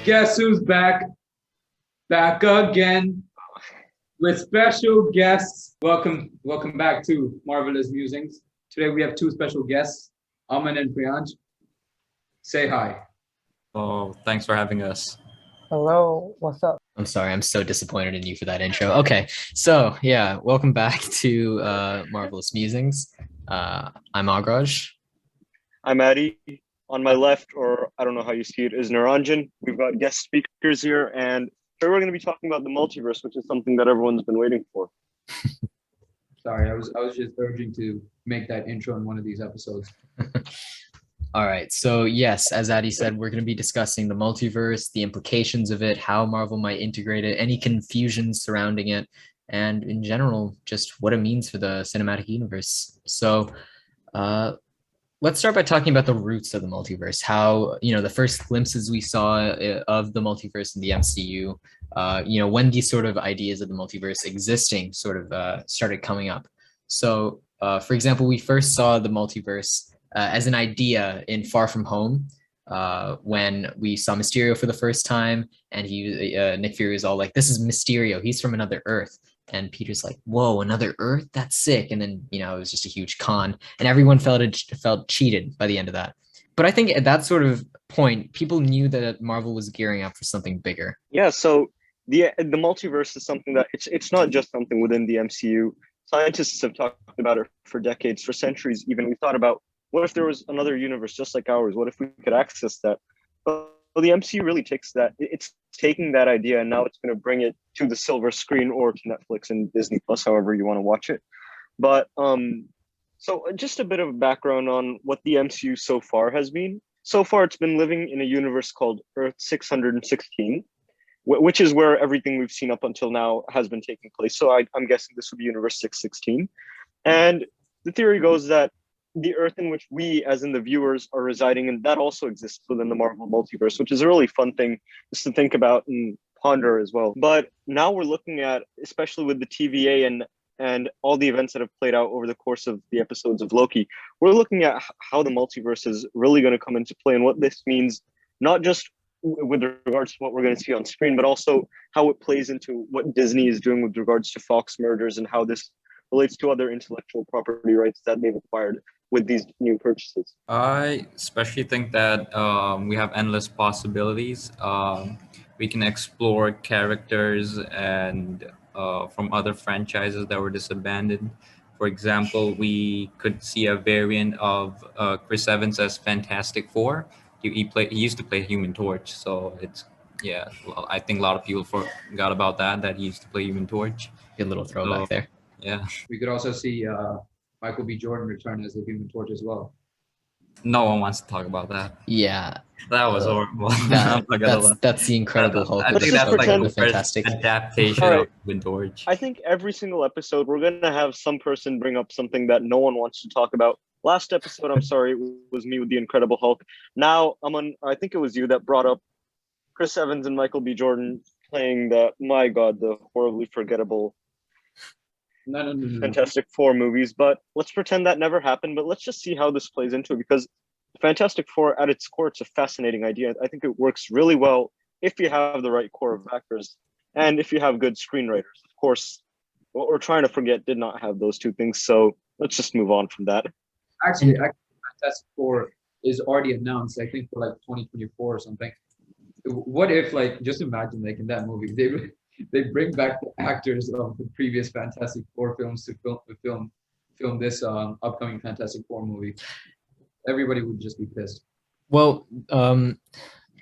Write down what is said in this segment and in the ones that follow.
Guess who's back? Back again with special guests. Welcome back to Marvelous Musings. Today we have two special guests, Aman and Priyansh. Say hi. Oh, thanks for having us. Hello, what's up? I'm sorry, I'm so disappointed in you for that intro. Okay, so yeah, welcome back to Marvelous Musings. I'm Agraj. I'm Addy. On my left, or I don't know how you see it, is Naranjan. We've got guest speakers here, and today we're going to be talking about the multiverse, which is something that everyone's been waiting for. Sorry, I was just urging to make that intro in one of these episodes. All right, so yes, as Addy said, we're going to be discussing the multiverse, the implications of it, how Marvel might integrate it, any confusions surrounding it, and in general, just what it means for the cinematic universe. So, let's start by talking about the roots of the multiverse, how, the first glimpses we saw of the multiverse in the MCU, when these sort of ideas of the multiverse existing sort of started coming up. So, for example, we first saw the multiverse as an idea in Far From Home, when we saw Mysterio for the first time, and Nick Fury was all like, "This is Mysterio. He's from another Earth." And Peter's like, "Whoa, another Earth? That's sick." And then, it was just a huge con, and everyone felt cheated by the end of that. But I think at that sort of point, people knew that Marvel was gearing up for something bigger. Yeah, so the multiverse is something that it's not just something within the MCU. Scientists have talked about it for decades, for centuries even. We thought about, what if there was another universe just like ours? What if we could access that? Well, the MCU really takes that. It's taking that idea, and now it's going to bring it to the silver screen or to Netflix and Disney Plus, however you want to watch it. But so just a bit of background on what the MCU so far has been. So far, it's been living in a universe called Earth 616, which is where everything we've seen up until now has been taking place. So I'm guessing this would be Universe 616. And the theory goes that the Earth in which we, as in the viewers, are residing in, that also exists within the Marvel multiverse, which is a really fun thing just to think about and ponder as well. But now we're looking at, especially with the TVA and all the events that have played out over the course of the episodes of Loki, we're looking at how the multiverse is really going to come into play and what this means, not just with regards to what we're going to see on screen, but also how it plays into what Disney is doing with regards to Fox mergers and how this relates to other intellectual property rights that they've acquired with these new purchases. I especially think that we have endless possibilities. We can explore characters and from other franchises that were disbanded. For example, we could see a variant of Chris Evans as Fantastic Four. He used to play Human Torch, so I think a lot of people forgot about that he used to play Human Torch. Good little throwback there. Yeah. We could also see Michael B. Jordan return as the Human Torch as well. No one wants to talk about that. Yeah, That was horrible. that's the Incredible Hulk. I think that's like the fantastic first adaptation All right. of Human Torch. I think every single episode, we're going to have some person bring up something that no one wants to talk about. Last episode, I'm sorry, it was me with the Incredible Hulk. Now, I think it was you that brought up Chris Evans and Michael B. Jordan playing the horribly forgettable No. Fantastic Four movies. But let's pretend that never happened. But let's just see how this plays into it, because Fantastic Four, at its core, it's a fascinating idea. I think it works really well if you have the right core of actors and if you have good screenwriters. Of course, what we're trying to forget did not have those two things. So let's just move on from that. Actually, Fantastic Four is already announced, I think, for like 2024 or something. What if, just imagine, in that movie, they bring back the actors of the previous Fantastic Four films to film this upcoming Fantastic Four movie. Everybody would just be pissed. Well,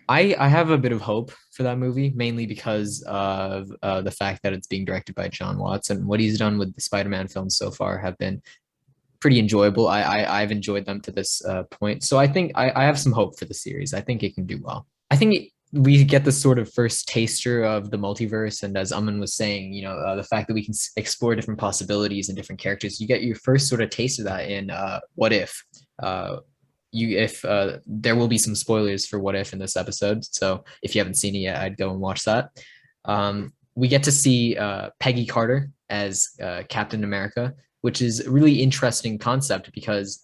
I have a bit of hope for that movie, mainly because of the fact that it's being directed by John Watts, and what he's done with the Spider-Man films so far have been pretty enjoyable. I've enjoyed them to this point, so I think I have some hope for the series. I think it can do well. I think we get the sort of first taster of the multiverse, and as Aman was saying, the fact that we can explore different possibilities and different characters, you get your first sort of taste of that in What If. There will be some spoilers for What If in this episode, so if you haven't seen it yet, I'd go and watch that. We get to see Peggy Carter as Captain America, which is a really interesting concept because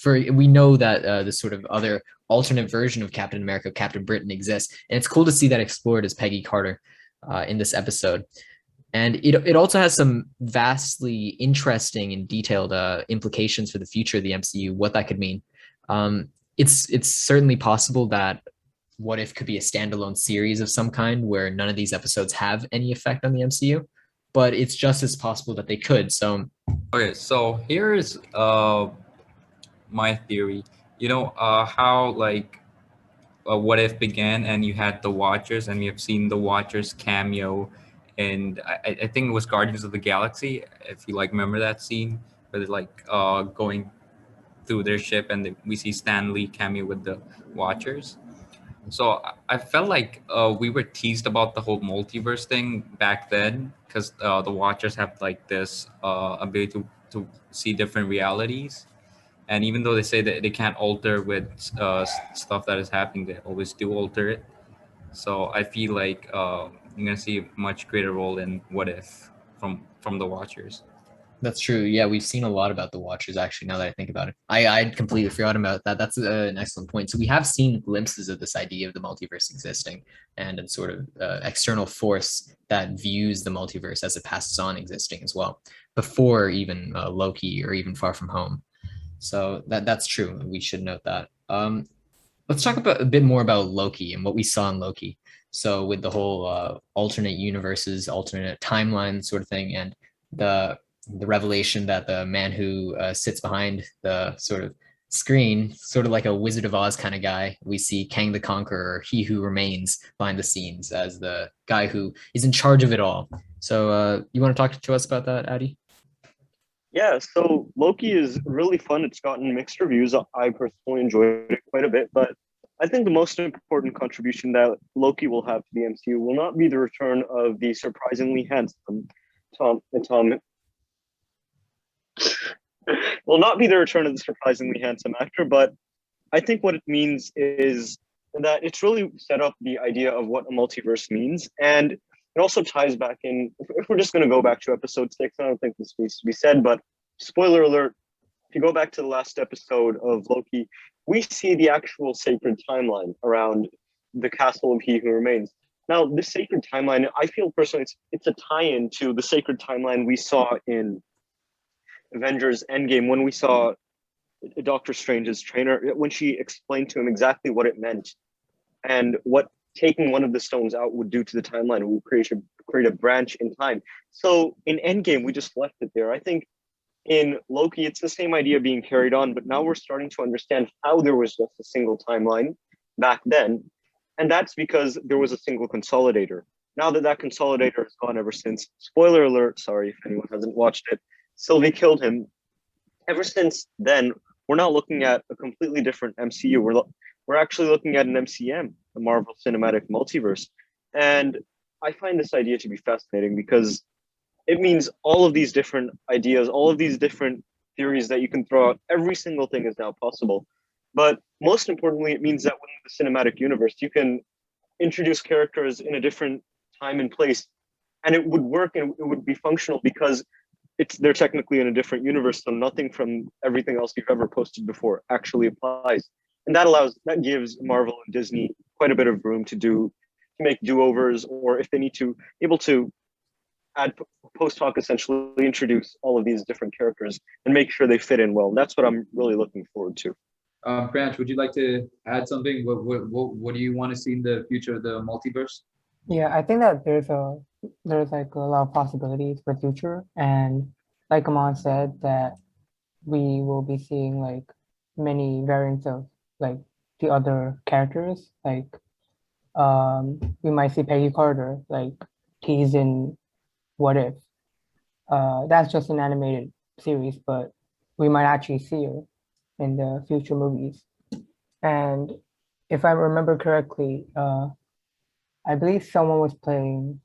we know that this sort of other alternate version of Captain America, Captain Britain, exists, and it's cool to see that explored as Peggy Carter in this episode. And it also has some vastly interesting and detailed implications for the future of the MCU, what that could mean. It's certainly possible that What If could be a standalone series of some kind where none of these episodes have any effect on the MCU, but it's just as possible that they could. So Okay, so here's my theory. You know how like What If began, and you had the Watchers, and we have seen the Watchers cameo, and I think it was Guardians of the Galaxy. If you like remember that scene where they're like going through their ship, and we see Stan Lee cameo with the Watchers. So I felt like we were teased about the whole multiverse thing back then because the Watchers have like this ability to see different realities. And even though they say that they can't alter with stuff that is happening, they always do alter it. So I feel like you're gonna see a much greater role in What If from the Watchers. that's true. Yeah, we've seen a lot about the Watchers actually, now that I think about it. I completely forgot about that. That's an excellent point. So we have seen glimpses of this idea of the multiverse existing and a sort of external force that views the multiverse as it passes on existing as well, before even Loki or even Far From Home. So that's true. We should note that. Let's talk about a bit more about Loki and what we saw in Loki. So with the whole alternate universes, alternate timeline sort of thing, and the revelation that the man who sits behind the sort of screen, sort of like a Wizard of Oz kind of guy, we see Kang the Conqueror, he who remains behind the scenes as the guy who is in charge of it all. So you want to talk to us about that, Addy? Yeah, so Loki is really fun. It's gotten mixed reviews. I personally enjoyed it quite a bit, but I think the most important contribution that Loki will have to the MCU will not be the return of the surprisingly handsome Tom will not be the return of the surprisingly handsome actor, but I think what it means is that it's really set up the idea of what a multiverse means. And it also ties back in, if we're just going to go back to episode 6, I don't think this needs to be said, but spoiler alert, if you go back to the last episode of Loki, we see the actual sacred timeline around the castle of He Who Remains. Now, this sacred timeline, I feel personally, it's a tie-in to the sacred timeline we saw in Avengers Endgame when we saw Doctor Strange's trainer, when she explained to him exactly what it meant and what taking one of the stones out would do to the timeline. It would create a branch in time. So in Endgame, we just left it there. I think in Loki, it's the same idea being carried on, but now we're starting to understand how there was just a single timeline back then. And that's because there was a single consolidator. Now that consolidator is gone ever since, spoiler alert, sorry if anyone hasn't watched it, Sylvie killed him. Ever since then, we're not looking at a completely different MCU. We're actually looking at an MCM, the Marvel Cinematic Multiverse. And I find this idea to be fascinating because it means all of these different ideas, all of these different theories that you can throw out, every single thing is now possible. But most importantly, it means that within the cinematic universe, you can introduce characters in a different time and place, and it would work and it would be functional because they're technically in a different universe, so nothing from everything else you've ever posted before actually applies. And that gives Marvel and Disney quite a bit of room to make do-overs, or if they need to, able to add post hoc, essentially introduce all of these different characters and make sure they fit in well. That's what I'm really looking forward to. Priyansh, would you like to add something? What do you want to see in the future of the multiverse? Yeah, I think that there's like a lot of possibilities for the future, and like Aman said, that we will be seeing like many variants of like the other characters. Like we might see Peggy Carter like teased in What If. That's just an animated series, but we might actually see her in the future movies. And if I remember correctly, I believe someone was playing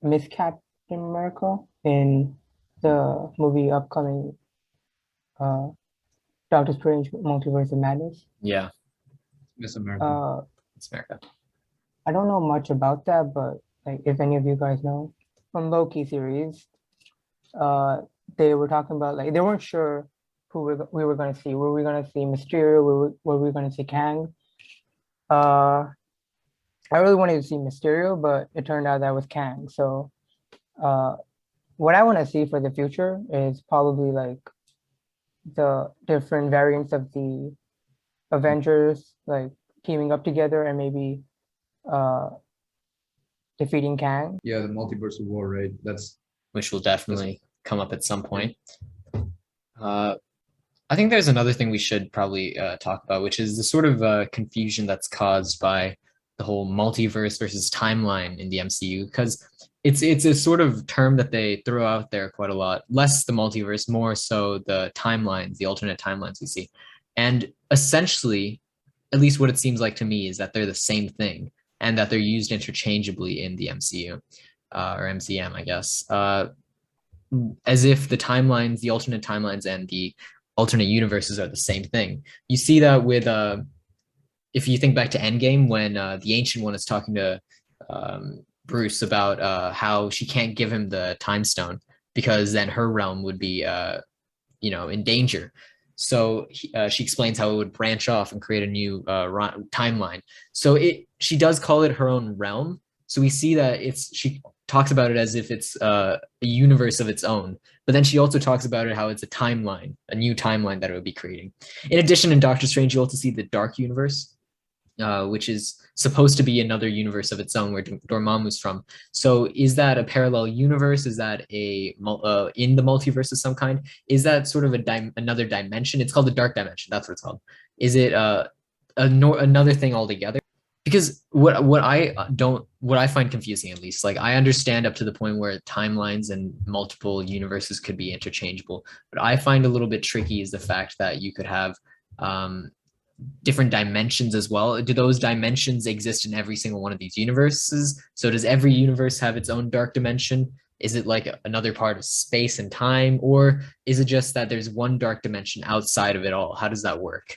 Miss Captain America in the movie upcoming uh, Doctor Strange Multiverse of Madness. Yeah, Miss America. it's America. I don't know much about that, but like if any of you guys know, from Loki series, they were talking about like they weren't sure who we were going to see. Were we going to see Mysterio? Were we going to see Kang? I really wanted to see Mysterio, but it turned out that was Kang. So what I want to see for the future is probably like the different variants of the Avengers like teaming up together and maybe uh defeating Kang. Yeah, the multiverse of war, right? That's which will definitely come up at some point. I think there's another thing we should probably talk about, which is the sort of confusion that's caused by the whole multiverse versus timeline in the MCU, because it's a sort of term that they throw out there quite a lot. Less the multiverse, more so the timelines, the alternate timelines we see. And essentially, at least what it seems like to me, is that they're the same thing and that they're used interchangeably in the MCU or MCM, I guess. As if the timelines, the alternate timelines, and the alternate universes are the same thing. You see that with if you think back to Endgame, when the Ancient One is talking to Bruce about how she can't give him the Time Stone because then her realm would be in danger. So she explains how it would branch off and create a new timeline. So she does call it her own realm. So we see that she talks about it as if it's a universe of its own. But then she also talks about it how it's a timeline, a new timeline that it would be creating. In addition, in Doctor Strange, you also see the Dark Universe, which is supposed to be another universe of its own where Dormammu's from. So is that a parallel universe? Is that in the multiverse of some kind? Is that sort of another dimension? It's called the Dark Dimension. That's what it's called. Is it another thing altogether? Because what I find confusing, at least, like I understand up to the point where timelines and multiple universes could be interchangeable, but I find a little bit tricky is the fact that you could have different dimensions as well. Do those dimensions exist in every single one of these universes? So does every universe have its own dark dimension? Is it like another part of space and time, or is it just that there's one dark dimension outside of it all? How does that work?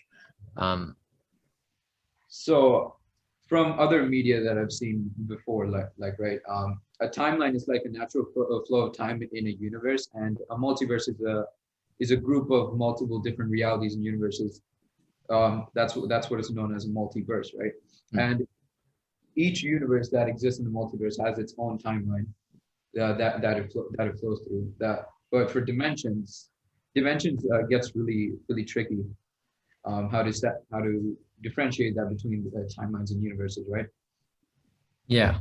So from other media that I've seen before, like right, a timeline is like a natural flow of time in a universe, and a multiverse is a group of multiple different realities and universes. That's what is known as a multiverse, right? Mm-hmm. And each universe that exists in the multiverse has its own timeline that it flows through. But for dimensions gets really tricky. How to differentiate that between the timelines and universes, right? Yeah,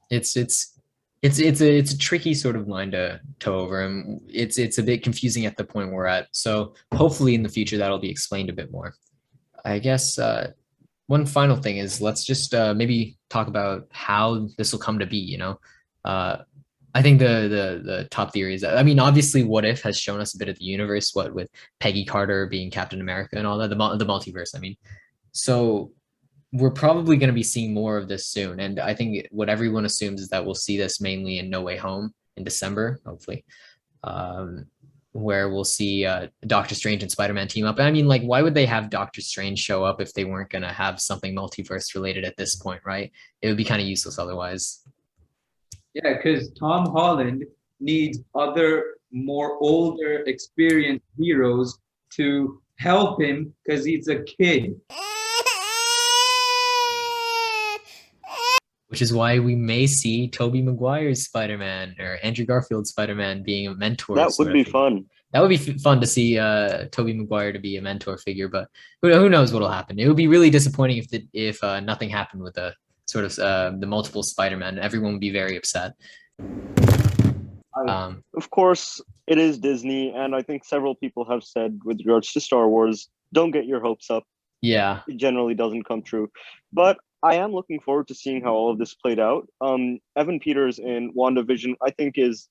it's a tricky sort of line to toe over, and it's a bit confusing at the point we're at. So hopefully in the future that'll be explained a bit more. I guess one final thing is let's just maybe talk about how this will come to be. I think the top theory is that, I mean, obviously What If has shown us a bit of the universe, what with Peggy Carter being Captain America and all that, the multiverse, I mean. So we're probably going to be seeing more of this soon. And I think what everyone assumes is that we'll see this mainly in No Way Home in December, hopefully, where we'll see Doctor Strange and Spider-Man team up. And I mean, like, why would they have Doctor Strange show up if they weren't going to have something multiverse related at this point, right? It would be kind of useless otherwise. Yeah, because Tom Holland needs other, more older, experienced heroes to help him because he's a kid. Which is why we may see Tobey Maguire's Spider-Man or Andrew Garfield's Spider-Man being a mentor. That would be fun. That would be fun to see Tobey Maguire to be a mentor figure, but who knows what will happen. It would be really disappointing if nothing happened with the sort of the multiple Spider-Man. Everyone would be very upset. Of course, it is Disney, and I think several people have said with regards to Star Wars, don't get your hopes up. Yeah. It generally doesn't come true. But I am looking forward to seeing how all of this played out. Evan Peters in WandaVision, I think, is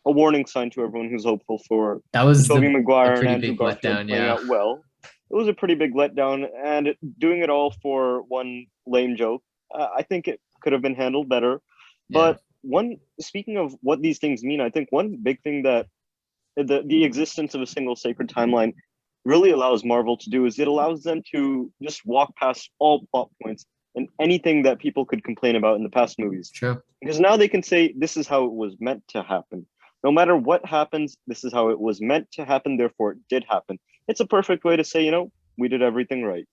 a warning sign to everyone who's hopeful for Tobey Maguire and Andrew Garfield playing out well. It was a pretty big letdown, and doing it all for one lame joke, I think it could have been handled better. But speaking of what these things mean, I think one big thing that the existence of a single sacred timeline really allows Marvel to do is it allows them to just walk past all plot points and anything that people could complain about in the past movies. True. Because now they can say this is how it was meant to happen. no matter what happens, this is how it was meant to happen, therefore it did happen. It's a perfect way to say, we did everything right.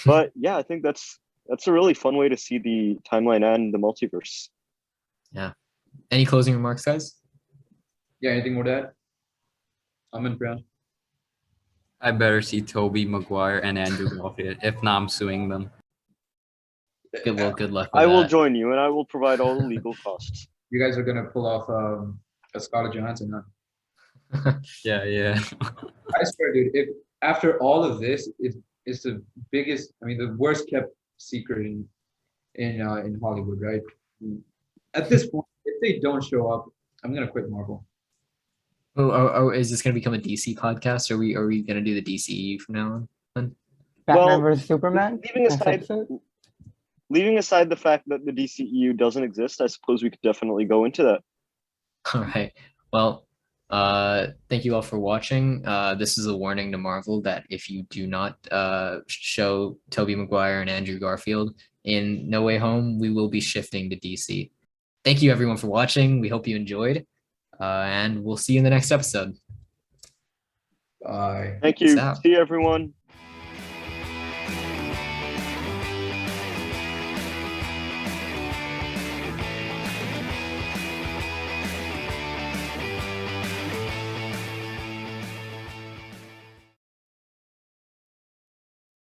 But yeah, I think that's a really fun way to see the timeline and the multiverse. Yeah. Any closing remarks, guys? Yeah, anything more to add? Aman, Priyansh? I better see Toby Maguire and Andrew Garfield. If not, I'm suing them. Good luck with I will that. join you and I will provide all the legal costs. You guys are gonna pull off a Scarlett Johansson, huh? Yeah. I swear, dude, if after all of this, it's the biggest, I mean, the worst kept secret in Hollywood, right? At this point, if they don't show up, I'm gonna quit Marvel. Is this going to become a DC podcast? Are we going to do the DCU from now on? Batman Well, versus Superman. leaving next aside- episode? Leaving aside the fact that the DCEU doesn't exist, I suppose we could definitely go into that. All right. Well, thank you all for watching. This is a warning to Marvel that if you do not show Tobey Maguire and Andrew Garfield in No Way Home, we will be shifting to DC. Thank you everyone for watching. We hope you enjoyed, and we'll see you in the next episode. Bye. Thank Peace you. out. See you, everyone.